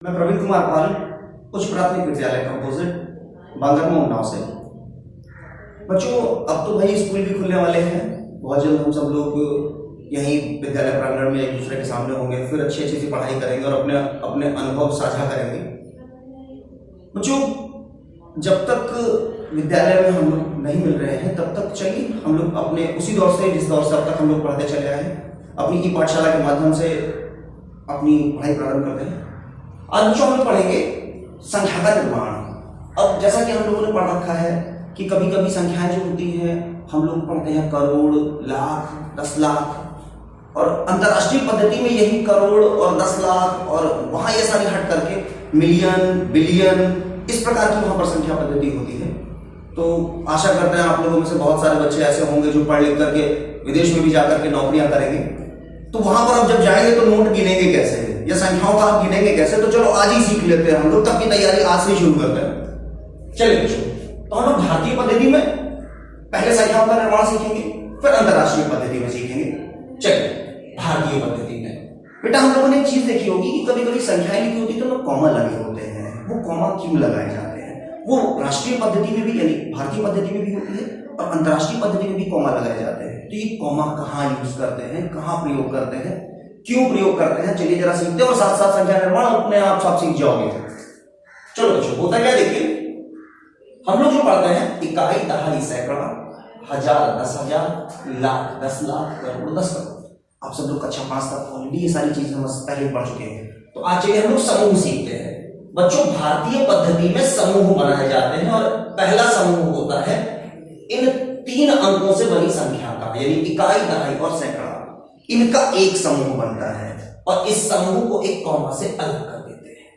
मैं प्रवीण कुमार पाल उच्च प्राथमिक विद्यालय कंपोजिट बांगरमो उन्नाव से। बच्चों, अब तो भाई स्कूल भी खुलने वाले हैं। बहुत जल्द हम सब लोग यहीं विद्यालय प्रांगण में एक दूसरे के सामने होंगे, फिर अच्छी अच्छी सी पढ़ाई करेंगे और अपने अपने अनुभव साझा करेंगे। बच्चों, जब तक विद्यालय में हम लोग नहीं मिल रहे हैं तब तक चलिए हम लोग अपने उसी दौर से जिस दौर से अब तक हम लोग पढ़ते चले आए हैं अपनी ई पाठशाला के माध्यम से अपनी पढ़ाई प्रारंभ करते हैं। आज बच्चों हम लोग पढ़ेंगे संख्या का निर्माण। अब जैसा कि हम लोगों ने पढ़ रखा है कि कभी कभी संख्याएं जो होती हैं हम लोग पढ़ते हैं करोड़, लाख, 10 लाख, और अंतर्राष्ट्रीय पद्धति में यही करोड़ और 10 लाख और वहां ये सारी हट करके मिलियन, बिलियन, इस प्रकार की वहां पर संख्या पद्धति होती है। तो आशा करते हैं आप लोगों में से बहुत सारे बच्चे ऐसे होंगे जो पढ़ लिख करके विदेश में भी जाकर के नौकरियां करेंगे। तो वहां पर अब जब जाएंगे तो नोट गिनेंगे कैसे, या संख्याओं का आप गिनेंगे कैसे? तो चलो आज ही सीख लेते हैं हम लोग, तब की तैयारी आज से शुरू करते हैं। चलिए बच्चों, तो हम लोग भारतीय पद्धति में पहले संख्याओं का निर्माण सीखेंगे, फिर अंतरराष्ट्रीय पद्धति में सीखेंगे। चलिए भारतीय पद्धति में बेटा हम लोगों ने एक चीज देखी होगी कि कभी कभी संख्याएं लिखी होती तो कॉमा लगे होते हैं। वो कॉमा क्यों लगाए जाते हैं? वो राष्ट्रीय पद्धति में भी यानी भारतीय पद्धति में भी होती है और अंतरराष्ट्रीय पद्धति में भी कॉमा लगाए जाते हैं। तो ये कॉमा कहाँ यूज करते हैं, कहाँ प्रयोग करते हैं, क्यों प्रयोग करते हैं, चलिए जरा सीखते हैं और साथ साथ संख्या निर्माण अपने आप सब सीख जाओगे। चलो बच्चों, होता क्या देखिए, हम लोग जो पढ़ते हैं इकाई, दहाई, सैकड़ा, हजार, 10,000, लाख, 10 लाख, करोड़, 10 करोड़। आप सब लोग कक्षा 5 तक ऑलरेडी ये सारी चीजें हम पहले पढ़ चुके हैं। तो आज चलिए हम लोग समूह सीखते हैं। बच्चों, भारतीय पद्धति में समूह बनाए जाते हैं और पहला समूह होता है इन 3 अंकों से बनी संख्या का, यानी इकाई, दहाई और सैकड़ा। इनका एक समूह बनता है और इस समूह को एक कॉमा से अलग कर देते हैं।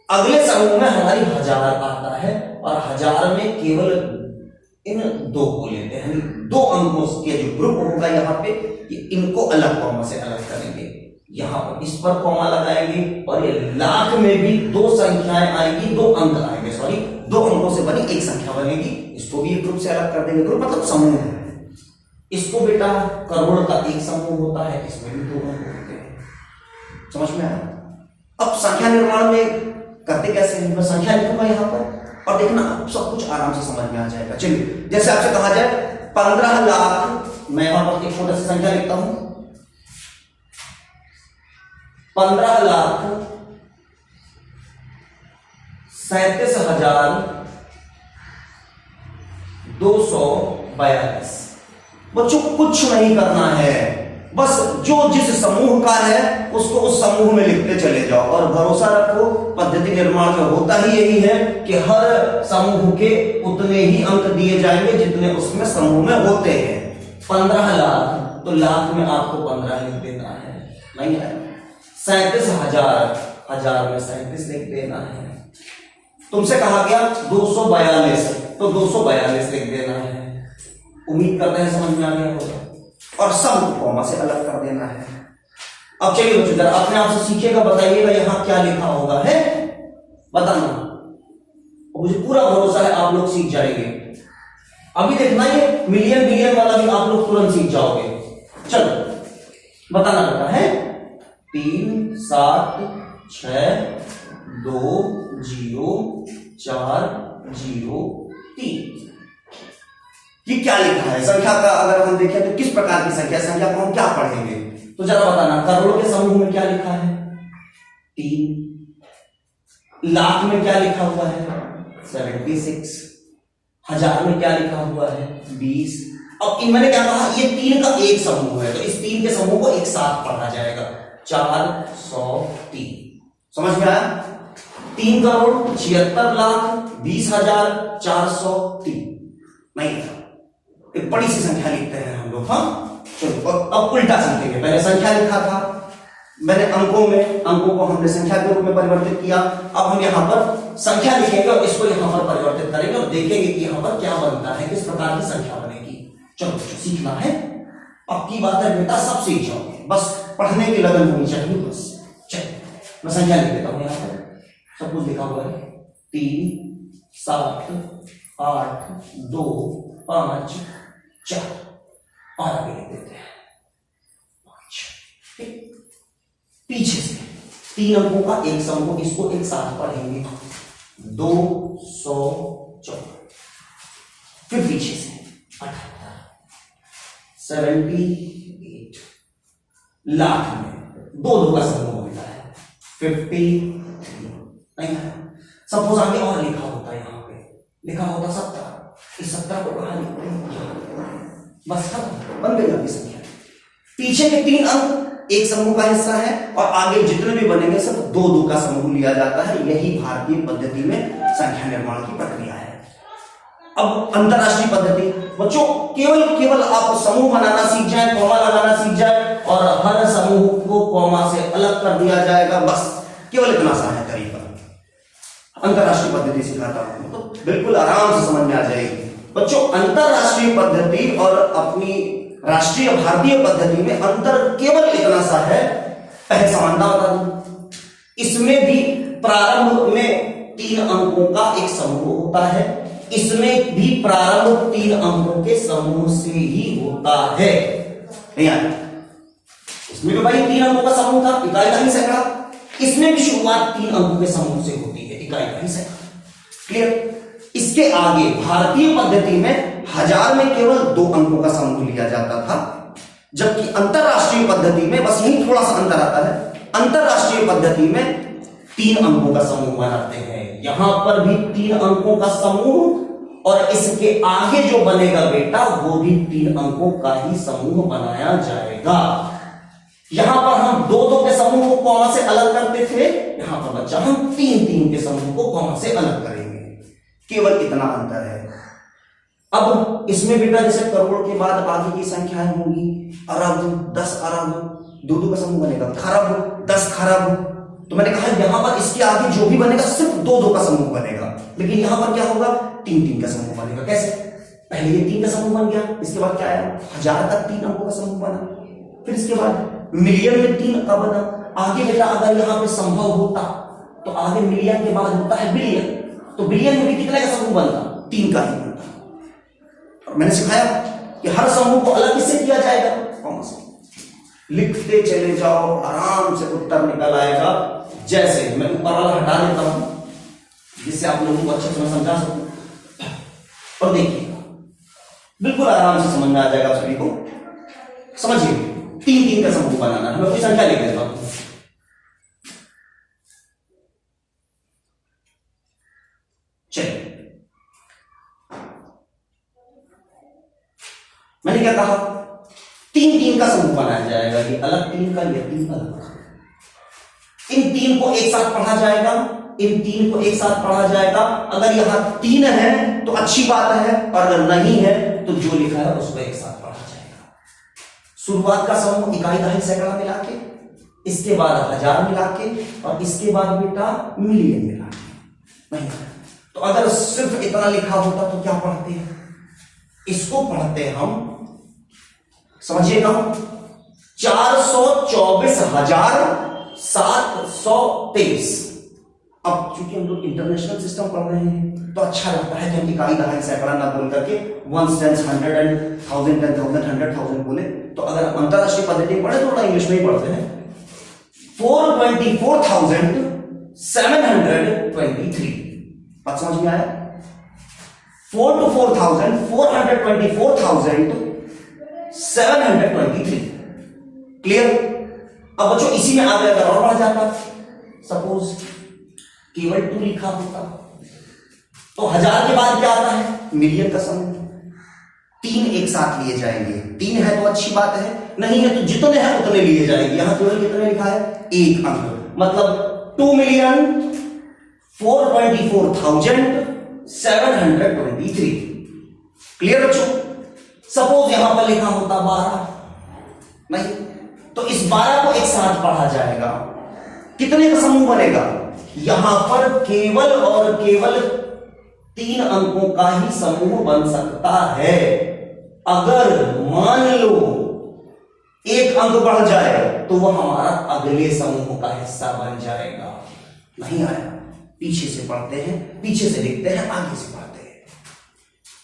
अगले समूह में हमारी हजार आता है और हजार में केवल इन 2 को लेते हैं, 2 अंकों के जो ग्रुप होगा यहाँ पे, इनको अलग कॉमा से अलग करेंगे। यहाँ पर इस पर कॉमा लगाएंगे और ये लाख में भी 2 संख्याएं आएंगी, 2 अंक आएंगे, सॉरी 2 अंकों से बनी एक संख्या बनेगी। इसको भी एक ग्रुप से अलग कर देंगे। ग्रुप मतलब समूह है। इसको बेटा करोड़ का एक समूह होता है, इसमें भी 2 अंक होते हैं। समझ में आया? अब संख्या निर्माण में करते कैसे हैं? मैं संख्या लिखूंगा यहाँ पर और देखना अब सब कुछ आराम से समझ में आ जाएगा। चलिए, जैसे आपसे कहा जाए 15 लाख, मैं यहां पर एक छोटा सा संख्या लिखता हूं, 15 लाख 37,242। बच्चों कुछ नहीं करना है, बस जो जिस समूह का है उसको उस समूह में लिखते चले जाओ और भरोसा रखो पद्धति निर्माण में होता ही यही है कि हर समूह के उतने ही अंक दिए जाएंगे जितने उसमें समूह में होते हैं। 15 लाख, तो लाख में आपको 15 लिख देना है, नहीं है? 37,000, हजार में 37 लिख देना है। तुमसे कहा गया 242, तो 242 लिख देना है। उम्मीद करते हैं समझ में आ गया होगा। और सब कॉमा से अलग कर देना है। अब चलिए बच्चों, जरा अपने आप से सीखिएगा, बताइएगा यहां क्या लिखा होगा है, बताना। मुझे पूरा भरोसा है आप लोग सीख जाएंगे। अभी देखना ये मिलियन बिलियन वाला भी आप लोग तुरंत सीख जाओगे। चलो बताना बेटा है 3 7 6 2 0 4 0 3। ये क्या लिखा है? संख्या का अगर हम देखें तो किस प्रकार की संख्या को हम क्या पढ़ेंगे? तो जरा बताना, करोड़ के समूह में क्या लिखा है? 3। लाख में क्या लिखा हुआ है? 76। हजार में क्या लिखा हुआ है? 20। अब इन्होंने क्या कहा, ये 3 का एक समूह है, तो इस 3 के समूह को एक साथ पढ़ा जाएगा। 403। समझ में आया? 3 करोड़ 76 लाख 20,403 नहीं था। एक बड़ी सी संख्या लिखते हैं हम लोग। हाँ चलो, अब उल्टा सीखेंगे। पहले संख्या लिखा था मैंने अंकों को हमने संख्या के रूप में परिवर्तित किया। अब हम यहाँ पर संख्या लिखेंगे और इसको यहाँ पर परिवर्तित करेंगे और देखेंगे कि यहाँ पर क्या बनता है, किस प्रकार की संख्या बनेगी। चलो सीखना है, अब की बात है बेटा, सब सीख जाओगे, बस पढ़ने की लगन होनी चाहिए बस। चलो मैं संख्या लिख देता हूँ, यहाँ पर सब कुछ लिखा हुआ है। 3 7 8 2 5 4 और आगे लिख देते हैं 5। पीछे से 3 अंकों का एक समूह, इसको एक साथ पढ़ेंगे 214। फिर पीछे से 78, 78 लाख में दो का समूह मिला है 53। नहीं है, सपोज आगे और लिखा होता है, यहां पे लिखा होता 70, इस 70 को कहां लिखते हैं, बस खत्म, बन गई आपकी संख्या। पीछे के 3 अंक एक समूह का हिस्सा है और आगे जितने भी बनेंगे सब 2 का समूह लिया जाता है। यही भारतीय पद्धति में संख्या निर्माण की प्रक्रिया है। अब अंतरराष्ट्रीय पद्धति, बच्चों केवल आप समूह बनाना सीख जाए, कॉमा लगाना सीख जाए और हर समूह को कॉमा से अलग कर दिया जाएगा, बस केवल इतना सा है तरीका। अंतरराष्ट्रीय पद्धति सिखाता हूं तो बिल्कुल आराम से समझ में आ जाएगी। बच्चों अंतरराष्ट्रीय पद्धति और अपनी राष्ट्रीय भारतीय पद्धति में अंतर केवल इतना सा है, पहले समानता बता दूं, इसमें भी प्रारंभ में 3 अंकों का एक समूह होता है, इसमें भी प्रारंभ 3 अंकों के समूह से ही होता है। इसमें भी भाई 3 अंकों का समूह था, इकाई का ही सैकड़ा, इसमें भी शुरुआत 3 अंकों के समूह से होती है, इकाई का ही सैकड़ा। क्लियर? इसके आगे भारतीय पद्धति में 1000 में केवल 2 अंकों का समूह लिया जाता था, जबकि अंतरराष्ट्रीय पद्धति में बस यही थोड़ा सा अंतर आता है। अंतरराष्ट्रीय पद्धति में 3 अंकों का समूह बनाते हैं, यहां पर भी 3 अंकों का समूह और इसके आगे जो बनेगा बेटा वो भी 3 अंकों का ही समूह बनाया जाएगा। यहां पर हम 2 के समूह को कॉमा से अलग करते थे, यहां पर बच्चा हम 3 के समूह को कॉमा से अलग करेंगे, केवल इतना अंतर है। अब इसमें बेटा जैसे करोड़ के बाद आगे की संख्याएं होंगी, अरब, 10 अरब, 2 का समूह बनेगा, खरब, 10 खरब। तो मैंने कहा यहां पर इसके आगे जो भी बनेगा सिर्फ 2 का समूह बनेगा, लेकिन यहां पर क्या होगा 3 का समूह बनेगा। कैसे? पहले ये 3 का समूह बन गया, इसके बाद क्या आया 1000 तक 3 अंकों का समूह बना, फिर इसके बाद मिलियन में 3 का बना। आगे बेटा अगर यहां पे संभव होता तो आगे मिलियन के बाद होता है बिलियन, तो बिलियन में भी कितने का समूह बनता? 3 का ही बनता। और मैंने सिखाया कि हर समूह को अलग किससे किया जाएगा, कॉमा से। लिखते चले जाओ, आराम से उत्तर निकल आएगा। जैसे मैं ऊपर वाला हटा देता हूं जिससे आप लोगों को अच्छे से समझा सकूं, और देखिए बिल्कुल आराम से समझ में आ जाएगा। सभी को समझिए 3 का समूह बनाना है। मैं कोई संख्या लिख देता हूं, चलिए मैंने क्या कहा 3 का समूह बनाया जाएगा, ये अलग 3 का, ये 3 अलग। इन 3 को एक साथ पढ़ा जाएगा, इन 3 को एक साथ पढ़ा जाएगा। अगर यहां 3 है तो अच्छी बात है, और अगर नहीं है तो जो लिखा है उसको एक साथ पढ़ा जाएगा। शुरुआत का समूह इकाई दहाई सैकड़ा मिला के, इसके बाद 1000 मिला के, और इसके बाद बेटा मिलियन मिला के। नहीं तो अगर सिर्फ इतना लिखा होता तो क्या पढ़ते हैं, इसको पढ़ते हम, समझिएगा 424,723। अब चूंकि हम लोग इंटरनेशनल सिस्टम पढ़ रहे हैं तो अच्छा लगता है कि हम इकाई दहाई सैकड़ा ना बोल करके 1 10 100 एंड 1000 10,000 100,000 बोले। तो अगर अंतरराष्ट्रीय पद्धति पढ़े तो थोड़ा इंग्लिश में ही पढ़ते हैं। 424,723 बात समझ में आया? 424,723 क्लियर? अब बच्चों इसी में आगे अगर और बढ़ जाता, सपोज केवल 2 लिखा होता तो 1000 के बाद क्या आता है मिलियन का समूह। 3 एक साथ लिए जाएंगे, 3 है तो अच्छी बात है, नहीं है तो जितने हैं उतने लिए जाएंगे। यहां केवल कितने लिखा है 1 अंक, मतलब 2,424,723। क्लियर बच्चों? सपोज यहां पर लिखा होता 12, नहीं तो इस 12 को एक साथ पढ़ा जाएगा, कितने का समूह बनेगा? यहां पर केवल और केवल 3 अंकों का ही समूह बन सकता है। अगर मान लो 1 अंक बढ़ जाए तो वह हमारा अगले समूह का हिस्सा बन जाएगा। नहीं आया, पीछे से पढ़ते हैं, पीछे से लिखते हैं, आगे से पढ़ते हैं।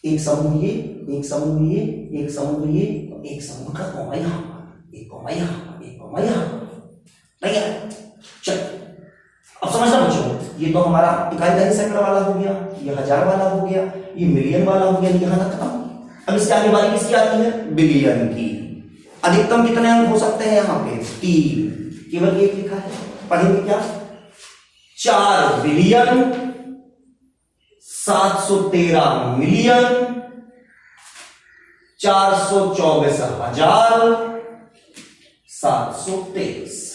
एक समूह ये, एक समूह ये, एक समूह ये, एक समूह का कॉमा यहां, एक कॉमा यहां, एक कॉमा यहां। नहीं आया, चल ये तो हमारा इकाई दही सैकड़ा वाला हो गया, ये हजार वाला हो गया, ये मिलियन वाला हो गया, यहां तक खत्म। अब इसके आगे बारी किसकी आती है? बिलियन की। अधिकतम कितने अंक हो सकते हैं यहाँ पे? 3, केवल 1 लिखा है। पढ़ेंगे क्या? 4 बिलियन 713 मिलियन 424,723।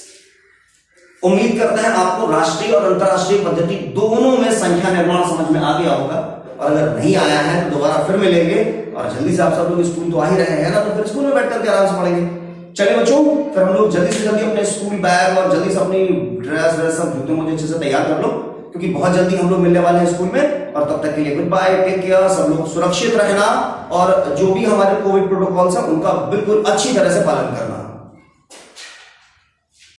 उम्मीद करते हैं आपको राष्ट्रीय और अंतरराष्ट्रीय पद्धति दोनों में संख्या निर्माण समझ में आ गया होगा। और अगर नहीं आया है तो दोबारा फिर मिलेंगे, और जल्दी से आप सब लोग स्कूल तो आ ही रहे हैं ना, तो फिर स्कूल में बैठ करके आराम से पढ़ेंगे। चलिए बच्चों, फिर हम लोग जल्दी से जल्दी अपने स्कूल बैग और जल्दी से अपनी ड्रेस सब जूते मुझे अच्छे से तैयार कर लो, क्योंकि बहुत जल्दी हम लोग मिलने वाले हैं स्कूल में। और तब तक के लिए गुड बाय, टेक केयर, सब लोग सुरक्षित रहना, और जो भी हमारे कोविड प्रोटोकॉल्स हैं उनका बिल्कुल अच्छी तरह से पालन करना।